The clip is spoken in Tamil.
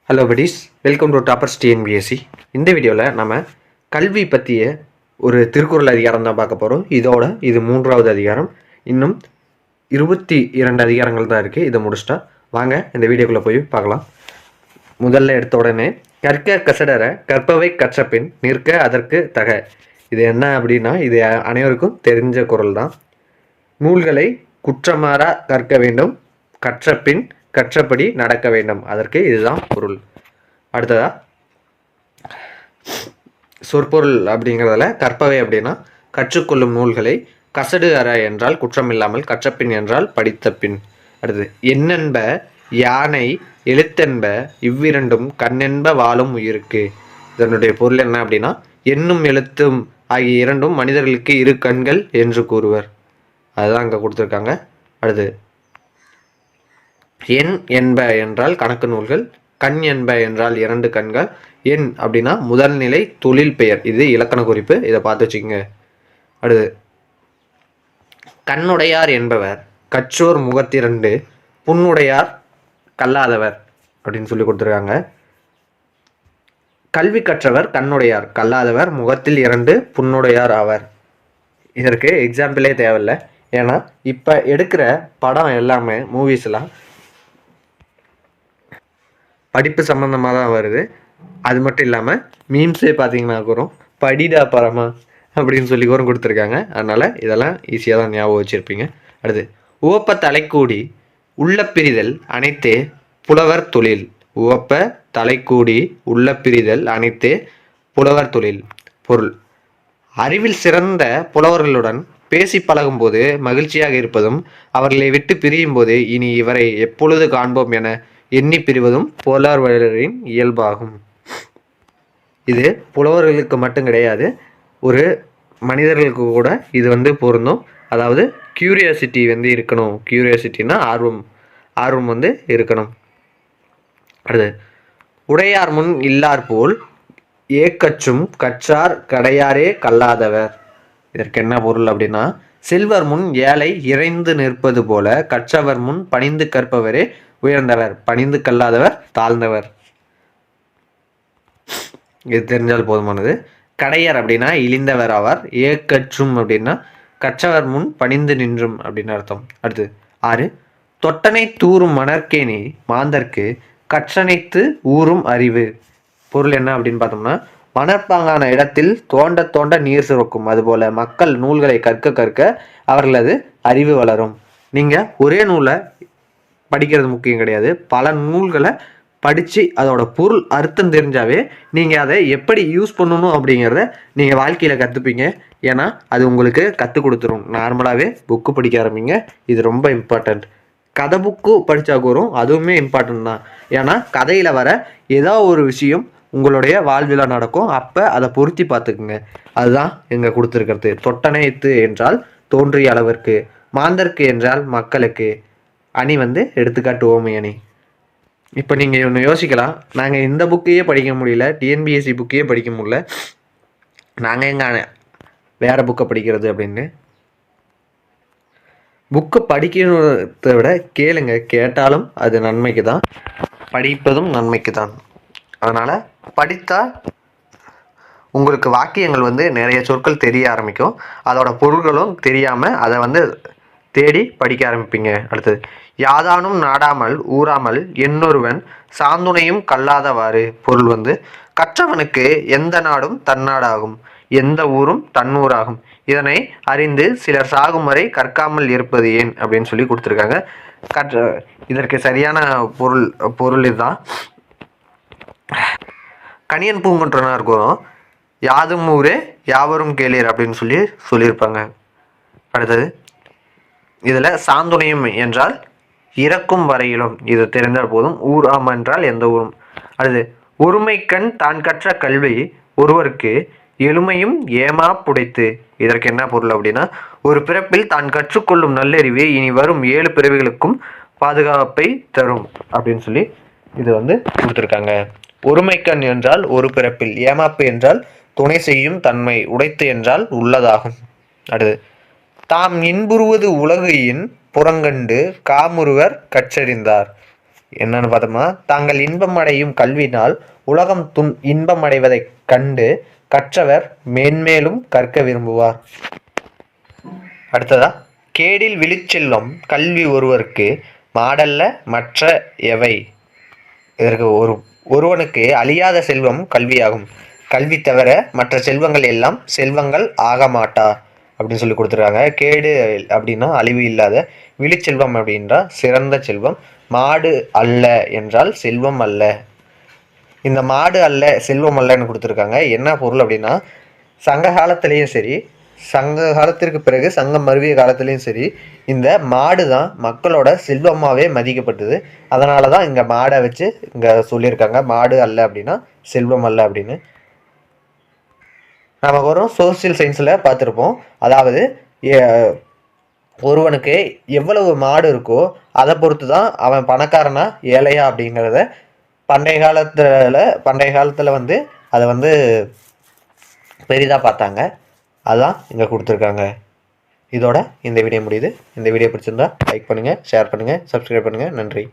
Hello buddies, welcome to toppers TNPSC. இந்த வீடியோவில் நம்ம கல்வி பற்றிய ஒரு திருக்குறள் அதிகாரம் தான் பார்க்க போகிறோம். இது 3வது அதிகாரம். இன்னும் 22 அதிகாரங்கள் தான் இருக்குது. இதை முடிச்சிட்டா வாங்க இந்த வீடியோக்குள்ளே போய் பார்க்கலாம். முதல்ல எடுத்த உடனே கற்க கசடர கற்பவை கற்றபின் நிற்க அதற்கு தக. இது என்ன அப்படின்னா, இது அனைவருக்கும் தெரிஞ்ச குறள் தான். நூல்களை குற்றமாறா கற்க வேண்டும், கற்றபின் கற்றபடி நடக்க வேண்டும், அதற்கு இதுதான் பொருள். அடுத்ததா சொற்பொருள் அப்படிங்கிறதுல கற்பவை அப்படின்னா கற்றுக்கொள்ளும் நூல்களை, கசடு அற என்றால் குற்றமில்லாமல், கற்றபின் என்றால் படித்த பின். அடுத்தது எண்ணென்ப யானை எழுத்தென்ப இவ்விரண்டும் கண்ணென்ப வாழும் உயிருக்கு. இதனுடைய பொருள் என்ன அப்படின்னா, எண்ணும் எழுத்தும் ஆகிய இரண்டும் மனிதர்களுக்கு இரு கண்கள் என்று கூறுவர். அதுதான் அங்கே கொடுத்துருக்காங்க. அடுத்து எண் என்ப என்றால் கணக்கு நூல்கள், கண் என்ப என்றால் 2 கண்கள். எண் அப்படின்னா முதல்நிலை தொழில் பெயர், இது இலக்கண குறிப்பு, இதை பார்த்து வச்சுக்கோங்க. அடுத்து கண்ணுடையார் என்பவர் கற்றோர் முகத்திரண்டு புண்ணுடையார் கல்லாதவர் அப்படின்னு சொல்லி கொடுத்துருக்காங்க. கல்வி கற்றவர் கண்ணுடையார், கல்லாதவர் முகத்தில் 2 புண்ணுடையார் ஆவர். இதற்கு எக்ஸாம்பிளே தேவையில்லை. ஏன்னா இப்போ எடுக்கிற படம் எல்லாமே மூவிஸ்லாம் படிப்பு சம்மந்தமாக தான் வருது. அது மட்டும் இல்லாமல் மீம்ஸே பார்த்தீங்கன்னா கூறும் படிடா பரமா அப்படின்னு சொல்லி கூறும் கொடுத்துருக்காங்க. அதனால் இதெல்லாம் ஈஸியாக தான் ஞாபகம் வச்சுருப்பீங்க. அடுத்து உவப்ப தலைக்கூடி உள்ள பிரிதல் அனைத்தே புலவர் தொழில். உவப்ப தலைக்கூடி உள்ள பிரிதல் அனைத்தே புலவர் தொழில். பொருள்: அறிவில் சிறந்த புலவர்களுடன் பேசி பழகும்போது மகிழ்ச்சியாக இருப்பதும், அவர்களை விட்டு பிரியும் போது இனி இவரை எப்பொழுது காண்போம் என எண்ணி பிரிவதும் புலவர்களின் இயல்பாகும். இது புலவர்களுக்கு மட்டும் கிடையாது, ஒரு மனிதர்களுக்கு கூட இது பொருந்தும். அதாவது கியூரியாசிட்டி இருக்கணும். கியூரியாசிட்டினா ஆர்வம் இருக்கணும். அடுத்து உடையார் முன் இல்லார் போல் ஏக்கச்சும் கற்றார் கடையாரே கல்லாதவர். இதற்கு என்ன பொருள் அப்படின்னா, செல்வர் முன் ஏழை இறைந்து நிற்பது போல கற்றவர் முன் பணிந்து கற்பவரே உயர்ந்தவர், பணிந்து கல்லாதவர் தாழ்ந்தவர். இது தெரிஞ்சால் போதுமானது. கடையர் அப்படின்னா இழிந்தவர் ஆவார். ஏக்கற்றும் அப்படின்னா கற்றவர் முன் பணிந்து நின்றும் அப்படின்னு அர்த்தம். அடுத்து 6 தொட்டனை தூரும் மணற்கேணி மாந்தர்க்கு கற்றனைத்து ஊறும் அறிவு. பொருள் என்ன அப்படின்னு பார்த்தோம்னா, மணற்பாங்கான இடத்தில் தோண்ட தோண்ட நீர் சுரக்கும், அதுபோல மக்கள் நூல்களை கற்க கற்க அவர்களது அறிவு வளரும். நீங்கள் ஒரே நூலை படிக்கிறது முக்கியம் கிடையாது, பல நூல்களை படித்து அதோட பொருள் அர்த்தம் தெரிஞ்சாவே நீங்கள் அதை எப்படி யூஸ் பண்ணணும் அப்படிங்கிறத நீங்கள் வாழ்க்கையில் கற்றுப்பீங்க. ஏன்னா அது உங்களுக்கு கற்றுக் கொடுத்துரும். நார்மலாகவே புக்கு படிக்க ஆரம்பிங்க, இது ரொம்ப இம்பார்ட்டண்ட். கதை புக்கு படித்தா கூறும், அதுவுமே இம்பார்ட்டன்ட் தான். ஏன்னா கதையில் வர ஏதோ ஒரு விஷயம் உங்களுடைய வாழ்வில் நடக்கும், அப்போ அதை பொருத்தி பார்த்துக்குங்க. அதுதான் இங்கே கொடுத்துருக்கிறது. தொட்டனைத்து என்றால் தோன்றிய அளவிற்கு, மாந்தர்க்கு என்றால் மக்களுக்கு, அணி எடுத்துக்காட்டு ஓமை அணி. இப்போ நீங்கள் ஒன்று யோசிக்கலாம், நாங்கள் இந்த புக்கையே படிக்க முடியல, டிஎன்பிஎஸ்சி புக்கையே படிக்க முடியல, நாங்கள் எங்கே வேறு புக்கை படிக்கிறது அப்படின்னு. புக்கு படிக்கிறத விட கேளுங்க, கேட்டாலும் அது நன்மைக்கு தான், படிப்பதும் நன்மைக்கு தான். அதனால் படித்தால் உங்களுக்கு வாக்கியங்கள் நிறைய சொற்கள் தெரிய ஆரம்பிக்கும், அதோட பொருள்களும் தெரியாமல் அதை தேடி படிக்க ஆரம்பிப்பீங்க. அடுத்தது யாதானும் நாடாமல் ஊறாமல் என்னொருவன் சாந்துணையும் கல்லாதவாறு. பொருள் கற்றவனுக்கு எந்த நாடும் தன்னாடாகும், எந்த ஊரும் தன்னூராகும். இதனை அறிந்து சிலர் சாகும் வரை கற்காமல் இருப்பது ஏன் அப்படின்னு சொல்லி கொடுத்துருக்காங்க. இதற்கு சரியான பொருள் இதுதான். கணியன் பூங்குன்றனார் இருக்கும், யாதும் ஊரே யாவரும் கேளீர் அப்படின்னு சொல்லியிருப்பாங்க. அடுத்தது இதில் சாந்துணையும் என்றால் இறக்கும் வரையிலும், இது தெரிந்தால் போதும். ஊராம் என்றால் எந்த ஊரும். அடுத்து ஒருமைக்கண் தான் கற்ற கல்வி ஒருவருக்கு எளிமையும் ஏமா புடைத்து. இதற்கு என்ன பொருள் அப்படின்னா, ஒரு பிறப்பில் தான் கற்றுக்கொள்ளும் நல்லறிவு இனி வரும் 7 பிறவிகளுக்கும் பாதுகாப்பை தரும் அப்படின்னு சொல்லி இது கொடுத்துருக்காங்க. ஒருமைக்கண் என்றால் ஒரு பிறப்பில், ஏமாப்பு என்றால் துணை செய்யும் தன்மை, உடைத்து என்றால் உள்ளதாகும். அடுத்து தாம் இன்புறுவது உலகையின் புறங்கண்டு காமுறுவர் கற்றறிந்தார். என்னன்னு பார்த்தோம்னா, தாங்கள் இன்பம் அடையும் கல்வியினால் உலகம் இன்பம் அடைவதைக் கண்டு கற்றவர் மேன்மேலும் கற்க விரும்புவார். அடுத்ததா, கேடில் விழுச்செல்வம் கல்வி ஒருவருக்கு மாடல்ல மற்ற எவை. இதற்கு ஒருவனுக்கு அழியாத செல்வம் கல்வியாகும். கல்வி தவிர மற்ற செல்வங்கள் எல்லாம் செல்வங்கள் ஆக மாட்டா அப்படின்னு சொல்லி கொடுத்துருக்காங்க. கேடு அப்படின்னா அழிவு இல்லாத, விழுச்செல்வம் அப்படின்றா சிறந்த செல்வம், மாடு அல்ல என்றால் செல்வம் அல்ல. இந்த மாடு அல்ல செல்வம் அல்லன்னு கொடுத்துருக்காங்க. என்ன பொருள் அப்படின்னா, சங்க காலத்திலையும் சரி, சங்க காலத்திற்கு பிறகு சங்கம் மருவிய காலத்திலையும் சரி, இந்த மாடு தான் மக்களோட செல்வமாகவே மதிக்கப்பட்டது. அதனால தான் இங்கே மாடை வச்சு இங்கே சொல்லியிருக்காங்க, மாடு அல்ல அப்படின்னா செல்வம் அல்ல அப்படின்னு. நமக்கு வரும் சோசியல் சயின்ஸில் பார்த்துருப்போம். அதாவது ஒருவனுக்கு எவ்வளவு மாடு இருக்கோ அதை பொறுத்து தான் அவன் பணக்காரனா ஏழையா அப்படிங்கிறத பண்டைய காலத்தில் வந்து அதை வந்து பெரிதாக பார்த்தாங்க. அதான் இங்கே கொடுத்துருக்காங்க. இதோட இந்த வீடியோ முடியுது. இந்த வீடியோ பிடிச்சிருந்தா லைக் பண்ணுங்கள், ஷேர் பண்ணுங்கள், சப்ஸ்கிரைப் பண்ணுங்கள். நன்றி.